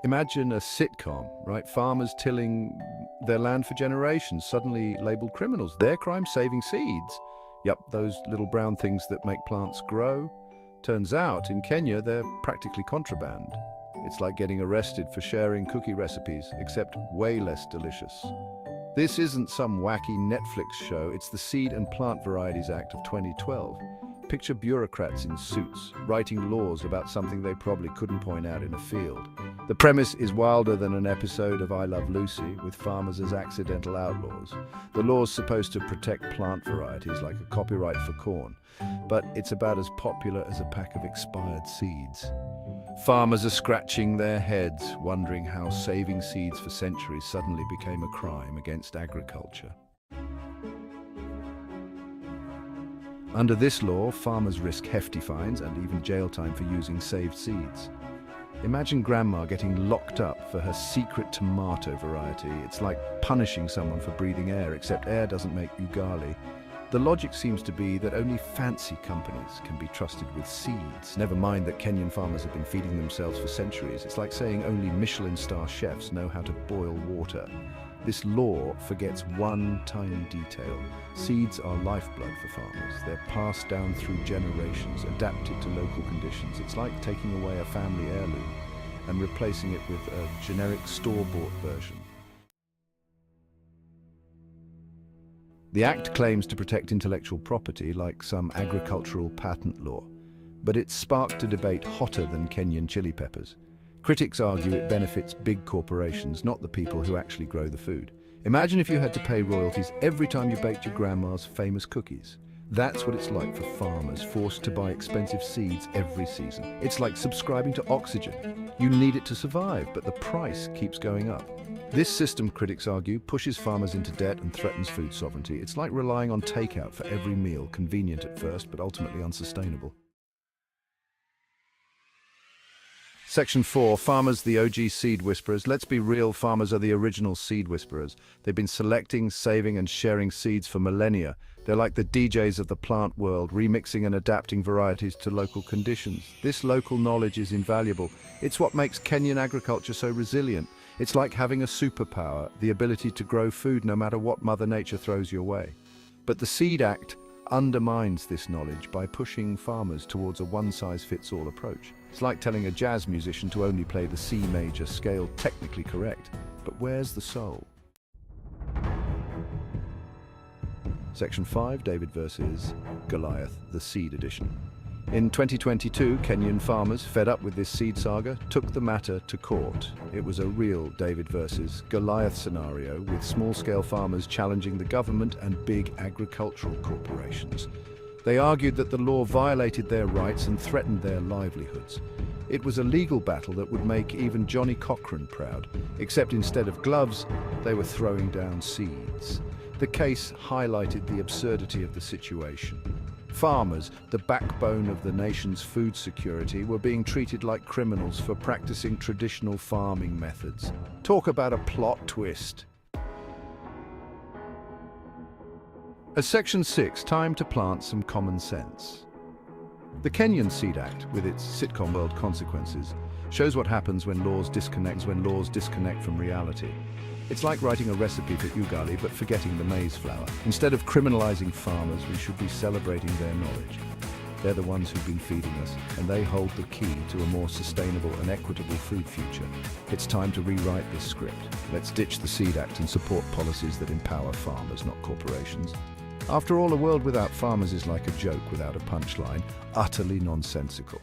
Imagine a sitcom, right? Farmers tilling their land for generations, suddenly labeled criminals. Their crime saving seeds. Yep, those little brown things that make plants grow. Turns out, in Kenya, they're practically contraband. It's like getting arrested for sharing cookie recipes, except way less delicious. This isn't some wacky Netflix show, it's the Seed and Plant Varieties Act of 2012. Picture bureaucrats in suits, writing laws about something they probably couldn't point out in a field. The premise is wilder than an episode of I Love Lucy, with farmers as accidental outlaws. The law's supposed to protect plant varieties like a copyright for corn, but it's about as popular as a pack of expired seeds. Farmers are scratching their heads, wondering how saving seeds for centuries suddenly became a crime against agriculture. Under this law, farmers risk hefty fines and even jail time for using saved seeds. Imagine grandma getting locked up for her secret tomato variety. It's like punishing someone for breathing air, except air doesn't make ugali. The logic seems to be that only fancy companies can be trusted with seeds. Never mind that Kenyan farmers have been feeding themselves for centuries. It's like saying only Michelin star chefs know how to boil water. This law forgets one tiny detail. Seeds are lifeblood for farmers. They're passed down through generations, adapted to local conditions. It's like taking away a family heirloom and replacing it with a generic store-bought version. The Act claims to protect intellectual property like some agricultural patent law, but it's sparked a debate hotter than Kenyan chili peppers. Critics argue it benefits big corporations, not the people who actually grow the food. Imagine if you had to pay royalties every time you baked your grandma's famous cookies. That's what it's like for farmers forced to buy expensive seeds every season. It's like subscribing to oxygen. You need it to survive, but the price keeps going up. This system, critics argue, pushes farmers into debt and threatens food sovereignty. It's like relying on takeout for every meal, convenient at first, but ultimately unsustainable. Section 4, Farmers, the OG Seed Whisperers. Let's be real, farmers are the original seed whisperers. They've been selecting, saving and sharing seeds for millennia. They're like the DJs of the plant world, remixing and adapting varieties to local conditions. This local knowledge is invaluable. It's what makes Kenyan agriculture so resilient. It's like having a superpower, the ability to grow food no matter what Mother Nature throws your way. But the Seed Act undermines this knowledge by pushing farmers towards a one-size-fits-all approach. It's like telling a jazz musician to only play the C major scale, technically correct, but where's the soul? Section 5, David versus Goliath, the Seed Edition. In 2022, Kenyan farmers, fed up with this seed saga, took the matter to court. It was a real David versus Goliath scenario, with small-scale farmers challenging the government and big agricultural corporations. They argued that the law violated their rights and threatened their livelihoods. It was a legal battle that would make even Johnny Cochran proud, except instead of gloves, they were throwing down seeds. The case highlighted the absurdity of the situation. Farmers, the backbone of the nation's food security, were being treated like criminals for practicing traditional farming methods. Talk about a plot twist. As Section 6, time to plant some common sense. The Kenyan Seed Act, with its sitcom world consequences, shows what happens when laws disconnect from reality. It's like writing a recipe for ugali but forgetting the maize flour. Instead of criminalizing farmers, we should be celebrating their knowledge. They're the ones who've been feeding us, and they hold the key to a more sustainable and equitable food future. It's time to rewrite this script. Let's ditch the Seed Act and support policies that empower farmers, not corporations. After all, a world without farmers is like a joke without a punchline, utterly nonsensical.